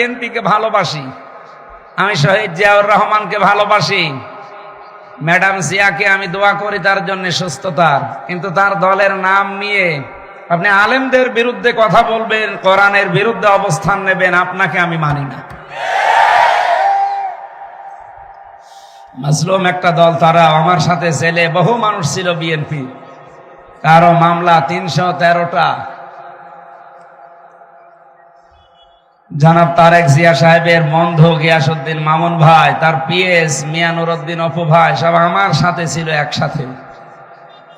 বিএনপিকে ভালোবাসি, আমি শহীদ জিয়াউর রহমানকে ভালোবাসি, ম্যাডাম জিয়াকে আমি দোয়া করি তার জন্য সুস্থতার। কিন্তু তার দলের নাম নিয়ে আপনি আলেমদের বিরুদ্ধে কথা বলবেন, কোরআনের বিরুদ্ধে অবস্থান নেবেন, আপনাকে আমি মানি না। মাজলুম একটা দল, তারা আমার সাথে জেলে বহু মানুষ ছিল বিএনপি, কারো মামলা ৩১৩টা। জনাব তারেক জিয়া সাহেবের বন্ধু গিয়াসউদ্দিন মামুন ভাই, তার পিএস মিয়া নুরউদ্দিন অপু ভাই, সব আমার সাথে ছিল একসাথে।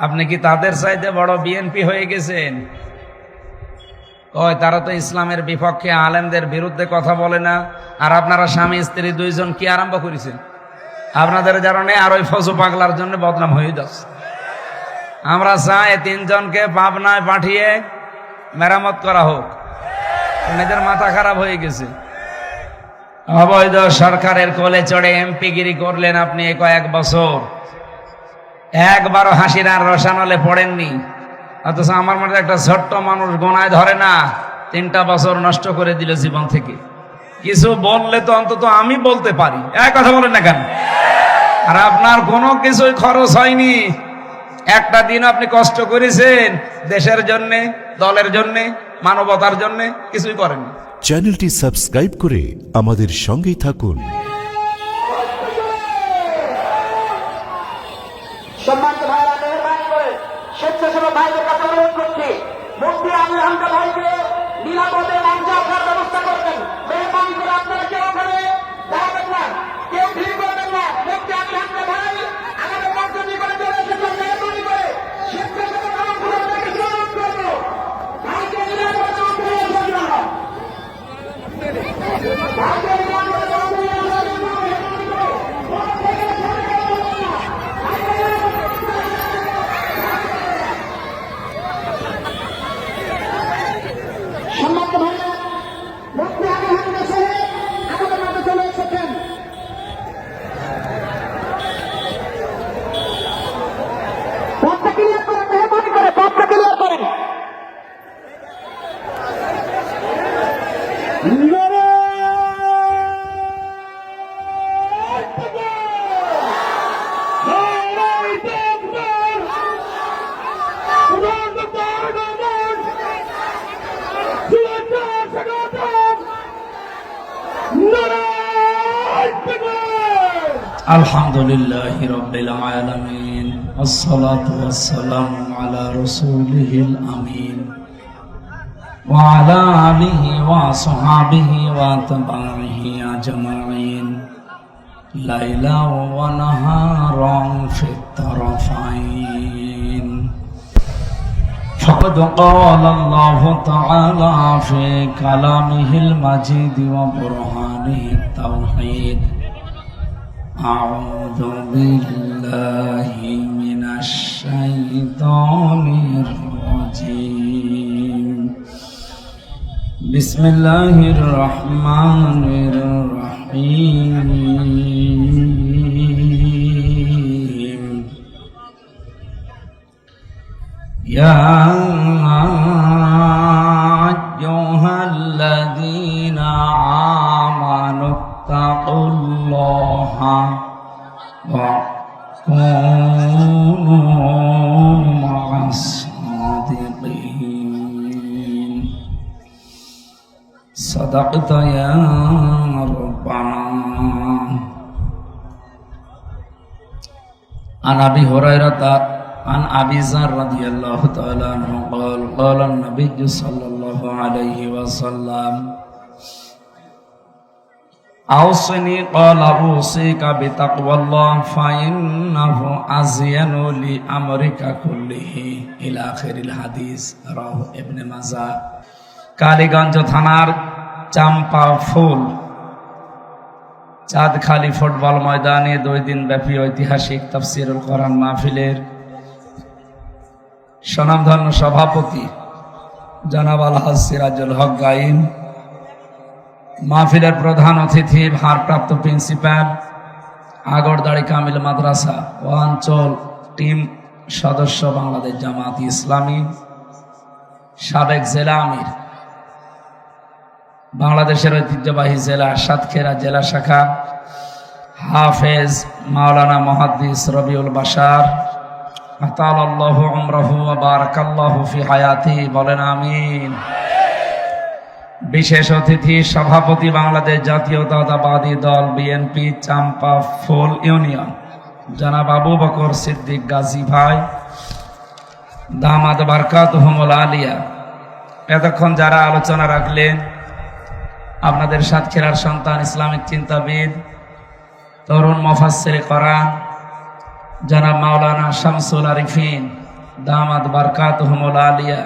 আপনি কি তাদের চাইতে বড় বিএনপি হয়ে গেছেন? ওই তারা তো ইসলামের বিপক্ষে, আলেমদের বিরুদ্ধে কথা বলে না। আর আপনারা স্বামী স্ত্রী দুইজন কি আরম্ভ করেছেন? আপনাদের কারণে আর ওই ফজু পাগলার জন্য বদনাম হয়ে যাচ্ছে। আমরা চাই ৩ জনকে পাবনায় পাঠিয়ে মেরামত করা হোক, নিজের মাথা খারাপ হয়ে গেছে। অবৈধ সরকারের কোলে চড়ে এমপিগিরি করলেন আপনি কয়েক বছর, একবারও হাসির আর রসানলে পড়েননি। অথচ আমার মধ্যে একটা ছোট্ট মানুষ গোনায় ধরে না, 3টা বছর নষ্ট করে দিল জীবন থেকে। কিছু বললে তো অন্তত আমি বলতে পারি, এক কথা বলেন না কেন? আর আপনার কোনো কিছুই খরচ হয়নি, একটা দিন আপনি কষ্ট করেছেন দেশের জন্য, দলের জন্য, মানবতার জন্য, কিছুই করেননি। চ্যানেলটি সাবস্ক্রাইব করে আমাদের সঙ্গেই থাকুন। সম্মানিত ভাইরা, মেহরবানি করে স্বেচ্ছাসেবক ভাইদের কাছে অনুরোধ করছি, মুফতি আলী হামজা ভাইকে নিরাপদে মঞ্চে আসার ব্যবস্থা করবেন। মেহরবানি করে আপনারা কেউ ওখানে দাঁড়াবেন না, কেউ ভিড় করবেন না। মুফতি আলী হামজা ভাই আমাদের মঞ্চ নিকটে চলে এসেছেন। মেহরবানি করে স্বেচ্ছাসেবক ভাইকে অনুরোধ করবো, ভাইকে নিরাপদে মঞ্চে আসার জন্য। ভাইকে নিরাপদে মঞ্চে আসার জন্য মেহরবানি করে সম্মানিত ভাইরা, মুফতি আলী হামজা সাহেব আমাদের মাঝে চলে এসেছেন। পথটা ক্লিয়ার করেন, মেহরবানি করে পথটা ক্লিয়ার করেন। আলহামদুলিল্লাহি রাব্বিল আলামিন, আসসালাতু ওয়াসসালামু আলা রাসূলিহিল আমিন ওয়া আলা আলিহি ওয়া সাহবিহি ওয়া তাবাইহি আজমাইন, লাইলা ওয়া নাহারান ফিত তারাফাইন। فقد قال الله تعالى في كلامه المجيد وبرهانه التوحيد: أعوذ بالله من الشيطان الرجيم. بسم الله الرحمن الرحيم. يا أيها الذين آمنوا اتقوا الله وكونوا مع الصادقين. صدقت يا ربنا. عن أبي هريرة عن أبي ذر رضي الله تعالى عنه قال قال النبي صلى الله عليه وسلم: أوصني قال أوصيك بتقوى الله فإنه أزين لأمرك كله إلى آخر الحديث. رواه ابن ماجه. কালীগঞ্জ থানার চাম্পা ফুল চাঁদখালি ফুটবল ময়দানে 2 দিন ব্যাপী ঐতিহাসিক তাফসীরুল কোরআন মাহফিলের স্বনামধন্য সভাপতি জনাব আলহাজ সিরাজুল হক গাইন, মাহফিলের প্রধান অতিথি ভারপ্রাপ্ত প্রিন্সিপাল আগরদাড়ি কামিল মাদ্রাসা ও অঞ্চল টিম সদস্য বাংলাদেশ জামাত ইসলামী, সাবেক জেলা আমির বাংলাদেশের ঐতিহ্যবাহী জেলা সাতক্ষীরা জেলা শাখা হাফেজ মাওলানা মুহাদ্দিস রবিউল বাশার আতালাল্লাহু উমরাহু ওয়া বারাকাল্লাহু ফি হায়াতি, বলেন আমিন। বিশেষ অতিথি সভাপতি বাংলাদেশ জাতীয়তাবাদী দল বিএনপি চাম্পা ফুল ইউনিয়ন জনাব আবু বকর সিদ্দিক গাজী ভাই দামাদ বারকাতুহুমুল আলিয়া। এতক্ষণ যারা আলোচনা রাখলেন আপনাদের সাতক্ষীরার সন্তান, ইসলামিক চিন্তাবিদ, তরুণ মুফাসসির কোরআন জনাব মাওলানা শামসুল আরিফিন দামাদ বারকাতুহুমুল আলিয়া।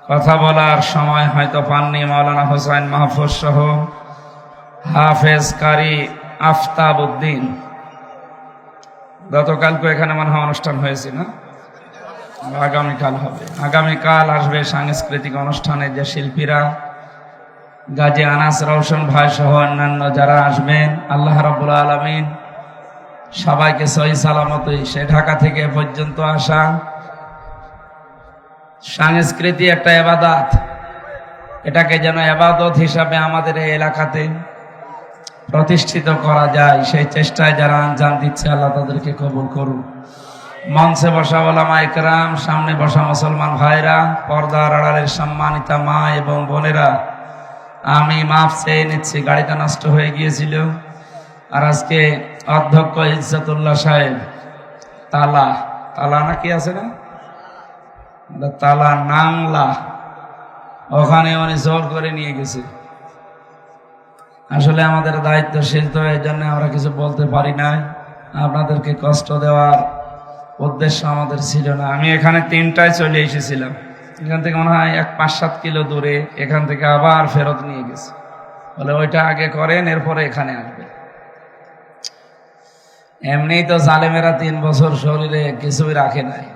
কথা বলার সময় হয়তো পাননি মাওলানা হোসাইন মাহফুজ সহ হাফেজ কারি আফতাব উদ্দিন। গতকালকে এখানে মনে হয় অনুষ্ঠান হয়েছে না? আগামীকাল হবে। আগামীকাল আসবে সাংস্কৃতিক অনুষ্ঠানে যে শিল্পীরা গাজী আনাস রওশন ভাই সহ অন্যান্য যারা আসবেন, আল্লাহ রাব্বুল আলামিন সবাইকে সহি সালামতই সে ঢাকা থেকে পর্যন্ত আসা। সংস্কৃতি একটা ইবাদত, এটাকে যেন ইবাদত হিসাবে আমাদের এই এলাকাতে প্রতিষ্ঠিত করা যায় সেই চেষ্টায় যারা আঞ্জাম দিচ্ছে, আল্লাহ তাদেরকে কবুল করুন। মঞ্চে বসা ওলামা ইকরাম, সামনে বসা মুসলমান ভাইরা, পর্দার আড়ালের সম্মানিতা মা এবং বোনেরা, আমি মাফ চেয়ে নিচ্ছি, গাড়িটা নষ্ট হয়ে গিয়েছিল। আর আজকে অধ্যক্ষ ইজ্জতুল্লাহ সাহেব তালা না কি আছে না, তালা নাংলা, ওখানে উনি জোর করে নিয়ে গেছে। আসলে আমাদের দায়িত্বশীল তো, এই জন্য আমরা কিছু বলতে পারি নাই। আপনাদেরকে কষ্ট দেওয়ার উদ্দেশ্য আমাদের ছিল না। আমি এখানে 3টায় চলে এসেছিলাম, এখান থেকে মনে হয় 5-7 কিলো দূরে, এখান থেকে আবার ফেরত নিয়ে গেছে, বলে ওইটা আগে করেন এরপরে এখানে আসবে। এমনি তো জালেমেরা 3 বছর শরীরে কিছুই রাখে নাই,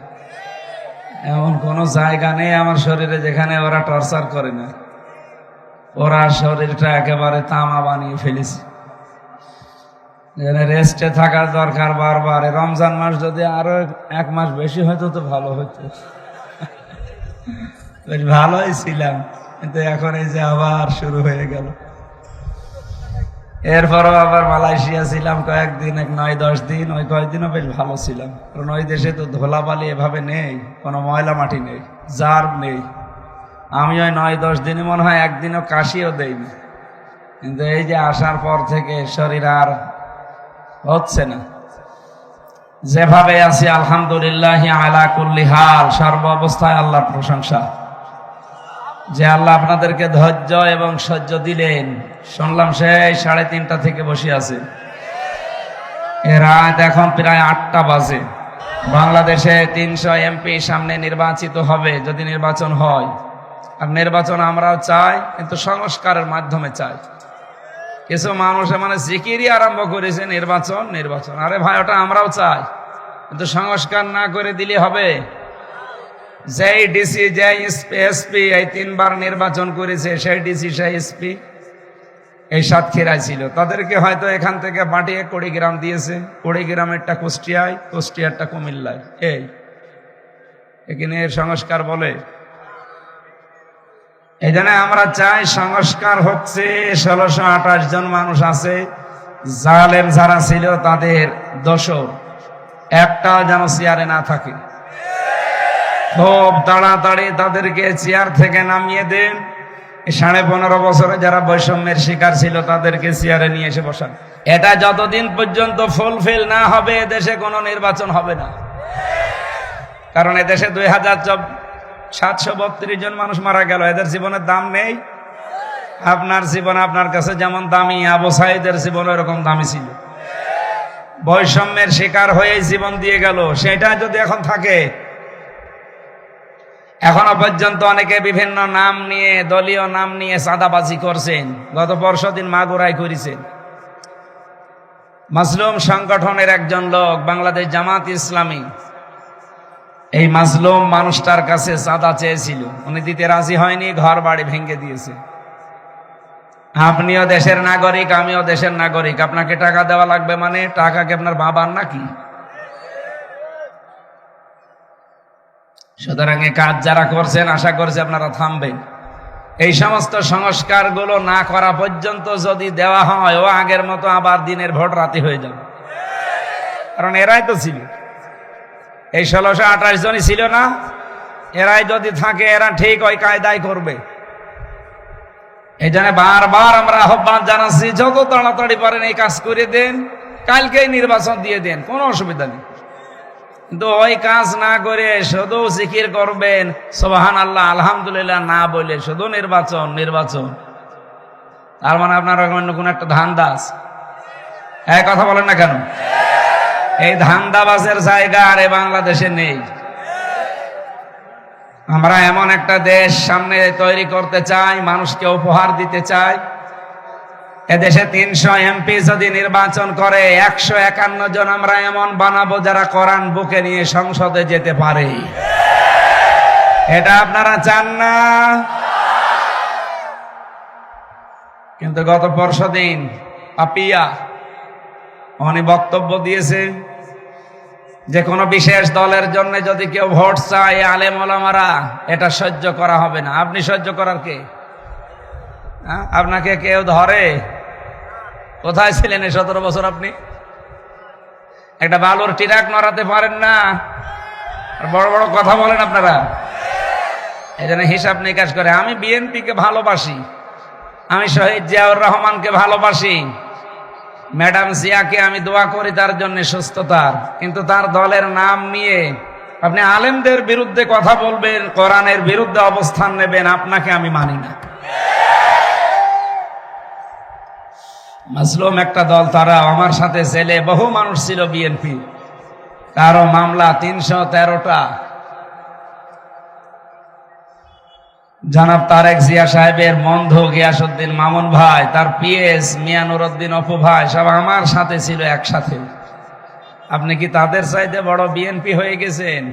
এমন কোনো জায়গা নেই আমার শরীরে যেখানে ওরা টর্চার করে না। ওরা শরীরটা একেবারে তামা বানিয়ে ফেলেছে, রেস্টে থাকার দরকার বারবার। রমজান মাস যদি আরো 1 মাস বেশি হয়তো তো ভালো হতো, বেশ ভালোই ছিলাম, কিন্তু এখন এই যে আবার শুরু হয়ে গেল। এরপরও আবার মালয়েশিয়া ছিলাম কয়েকদিন, 9-10 দিন, ওই কয়েকদিনও বেশ ভালো ছিলাম। কারণ ওই দেশে তো ধোলাবালি এভাবে নেই, কোনো ময়লা মাটি নেই, জার্ম নেই। আমি ওই 9-10 দিনে মনে হয় একদিনও কাশিও দেইনি, কিন্তু এই যে আসার পর থেকে শরীর আর হচ্ছে না। যেভাবে আছি আলহামদুলিল্লাহ আলা কুল্লি হাল, সর্ব অবস্থায় আল্লাহর প্রশংসা যে আল্লাহ আপনাদেরকে ধৈর্য এবং সহ্য দিলেন। শুনলাম সেই 3:30 থেকে বসে আছে, রাত এখন প্রায় 8টা বাজে। বাংলাদেশে 300 এমপি সামনে নির্বাচিত হবে যদি নির্বাচন হয়। আর নির্বাচন আমরাও চাই, কিন্তু সংস্কারের মাধ্যমে চাই। কিছু মানুষ মানে জিকিরই আরম্ভ করেছে নির্বাচন নির্বাচন। আরে ভাই, ওটা আমরাও চাই, কিন্তু সংস্কার না করে দিলে হবে? যেই ডিসি যেই এসপি এই 3 বার নির্বাচন করেছে, সেই ডিসি সেই এসপি এই সাতক্ষীরায় ছিল, তাদেরকে হয়তো এখান থেকে পাঠিয়ে কুড়িগ্রাম দিয়েছে, কুড়িগ্রামেরটা কুষ্টিয়ায়, কুষ্টিয়ারটা কুমিল্লায়। এখানে সংস্কার বলে। এই জন্য আমরা চাই সংস্কার হচ্ছে। 1628 জন মানুষ আছে, জালেম যারা ছিল তাদের দোষর একটাও যেন চেয়ারে না থাকে। খুব তাড়াতাড়ি তাদেরকে চেয়ার থেকে নামিয়ে দেন। 15.5 বছরে যারা বৈষম্যের শিকার ছিল তাদেরকে চেয়ারে নিয়ে এসে বসান। এটা যতদিন পর্যন্ত ফুলফিল না হবে, দেশে কোনো নির্বাচন হবে না। কারণ এদেশে 2732 জন মানুষ মারা গেল, এদের জীবনের দাম নেই। আপনার জীবন আপনার কাছে যেমন দামি, আবু সাইদের জীবন এরকম দামি ছিল। বৈষম্যের শিকার হয়ে জীবন দিয়ে গেল, সেটা যদি এখন থাকে। এখনো পর্যন্ত অনেকে বিভিন্ন নাম নিয়ে, দলীয় নাম নিয়ে চাঁদাবাজি করছেন। গত পরশুদিন মাগুরায় করেছেন। মাজলুম সংগঠনের একজন লোক, বাংলাদেশ জামাত ইসলামী, এই মাজলুম মানুষটার কাছে চাঁদা চেয়েছিল, উনি দিতে রাজি হয়নি, ঘর বাড়ি ভেঙে দিয়েছে। আপনিও দেশের নাগরিক, আমিও দেশের নাগরিক, আপনাকে টাকা দেওয়া লাগবে মানে? টাকা কি আপনার বাবার নাকি? সুতরাং কাজ যারা করছেন, আশা করছি আপনারা থামবেন। এই সমস্ত সংস্কারগুলো না করা পর্যন্ত যদি দেওয়া হয়, ও আগের মতো আবার দিনের ভোট রাতে হয়ে যাবে। কারণ এরাই তো ছিল, এই 1628 জনই ছিল না, এরাই যদি থাকে এরা ঠিক ওই কায়দায় করবে। এই জন্য বারবার আমরা আহ্বান জানাচ্ছি, যত তাড়াতাড়ি পারেন এই কাজ করে দেন, কালকেই নির্বাচন দিয়ে দেন, কোনো অসুবিধা নেই। কিন্তু ওই কাজ না করে শুধু জিকির করবেন, সুবহানাল্লাহ আলহামদুলিল্লাহ না বলে শুধু নির্বাচন নির্বাচন, তার মানে আপনার অন্য কোন একটা ধান্দা আছে। এক কথা বলেন না কেন? এই ধান্দাবাজের জায়গা আর এই বাংলাদেশে নেই। আমরা এমন একটা দেশ সামনে তৈরি করতে চাই, মানুষকে উপহার দিতে চাই। এদেশে 300 এমপি যদি নির্বাচন করে, 151 জন আমরা এমন বানাবো যারা কোরআন বুকে নিয়ে সংসদে যেতে পারে। এটা আপনারা চান না? কিন্তু গত পরশুদিন পাপিয়া উনি বক্তব্য দিয়েছে যে কোনো বিশেষ দলের জন্য যদি কেউ ভোট চায়, আলেম ওলামারা, এটা সহ্য করা হবে না। আপনি সহ্য করার কে? আপনাকে কেউ ধরে? কোথায় ছিলেন এই 17 বছর? আপনি একটা বালুর টিরাক নড়াতে পারেন না, আর বড় বড় কথা বলেন আপনারা। এই জন্য হিসাব নিকাশ করে। আমি বিএনপিকে ভালোবাসি, আমি শহীদ জিয়াউর রহমানকে ভালোবাসি, ম্যাডাম জিয়াকে আমি দোয়া করি তার জন্য সুস্থতার। কিন্তু তার দলের নাম নিয়ে আপনি আলেমদের বিরুদ্ধে কথা বলবেন, কোরআনের বিরুদ্ধে অবস্থান নেবেন, আপনাকে আমি মানি না। মাজলুম একটা দল, তারা আমার সাথে ছেলে বহু মানুষ ছিল বিএনপি, কারো মামলা 313টা। জনাব তারেক জিয়া সাহেবের বন্ধু গিয়াসউদ্দিন মামুন ভাই, তার পিএস মিয়া নুরউদ্দিন অপু ভাই, সব আমার সাথে ছিল একসাথে। আপনি কি তাদের চাইতে বড় বিএনপি হয়ে গেছেন?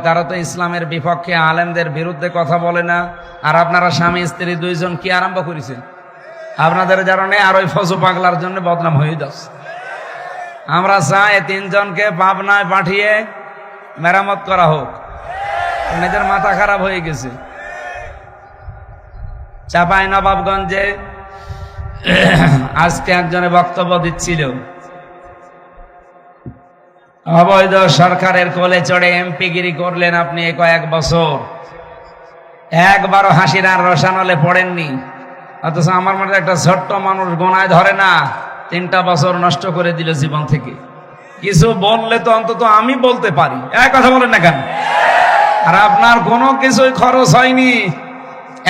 তারা তো ইসলামের বিপক্ষে, আলেমদের বিরুদ্ধে কথা বলে না। আর আপনারা স্বামী স্ত্রী 2 জন কি আরম্ভ করেছেন? আপনাদের কারণে আর ওই ফজু পাগলার জন্য বদনাম হয়ে যাচ্ছে। আমরা চাই 3 জনকে পাবনায় পাঠিয়ে মেরামত করা হোক। নিজের মাথা খারাপ হয়ে গেছে। চাঁপাইনবাবগঞ্জে আজকে একজনে বক্তব্য দিচ্ছিল, অবৈধ সরকারের কোলে চড়ে এমপিগিরি করলেন আপনি কয়েক বছর, একবারও হাসির আর রসানলে পড়েননি। অথচ আমার মধ্যে একটা ছোট্ট মানুষ গোনায় ধরে না, 3টা বছর নষ্ট করে দিল জীবন থেকে। কিছু বললে তো অন্তত আমি বলতে পারি, এক কথা বলেন না কেন? আর আপনার কোনো কিছুই খরচ হয়নি,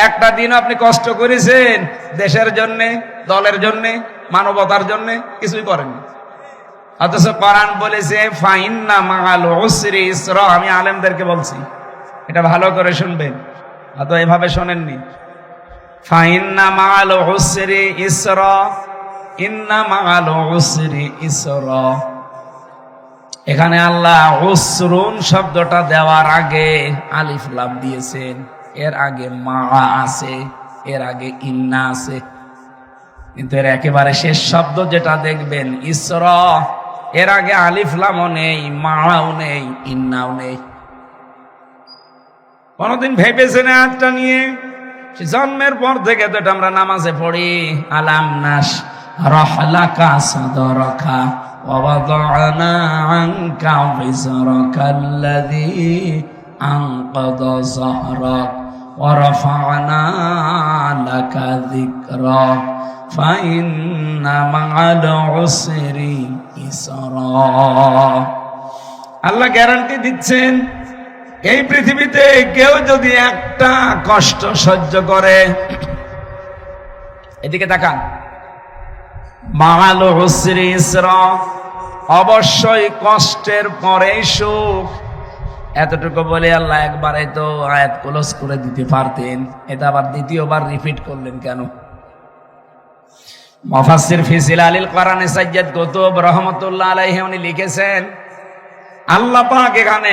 একটা দিন আপনি কষ্ট করেছেন দেশের জন্যে, দলের জন্যে, মানবতার জন্যে, কিছুই করেননি। অথচ কোরআন বলেছে ফাইন্না মাআল উসরি ইসরা। আমি আলেমদেরকে বলছি, এটা ভালো করে শুনবেন, হয়তো এভাবে শোনেননি। ফাইন্না মাআল উসরি ইসরা, ইন্না মাআল উসরি ইসরা। এখানে আল্লাহ উসরুন শব্দটা দেওয়ার আগে আলিফ লাম দিয়েছেন, এর আগে মা আছে, এর আগে ইন্না আছে। কিন্তু এর একেবারে শেষ শব্দ যেটা দেখবেন ইসরা, এর আগে আলিফ লামও নেই, মাও নেই, ইন্নাও নেই। কোনদিন ভেবেছেন আয়াতটা নিয়ে? জন্মের পর থেকে তো এটা আমরা নামাজে পড়ি, আলাম নাস রাহলাকা সাদরাকা ووضعنا عنك وزرك الذي أنقض ظهرك ورفعنا لك ذكرك فإن مع العسر يسرا। আল্লাহ গ্যারান্টি দিচ্ছেন, এই পৃথিবীতে কেউ যদি একটা কষ্ট সহ্য করে, এদিকে তাকান, মাআল উসরি ইসরা, অবশ্যই কষ্টের পরে সুখ। এতটুকু বলে আল্লাহ একবারে তো আয়াত ক্লোজ করে দিতে পারতেন, এটা আবার দ্বিতীয়বার রিপিট করলেন কেন? মুফাসসির ফি জিলালিল কোরআন সাইয়্যিদ কুতুব রাহমাতুল্লাহ আলাইহি উনি লিখেছেন, আল্লাহ পাক এখানে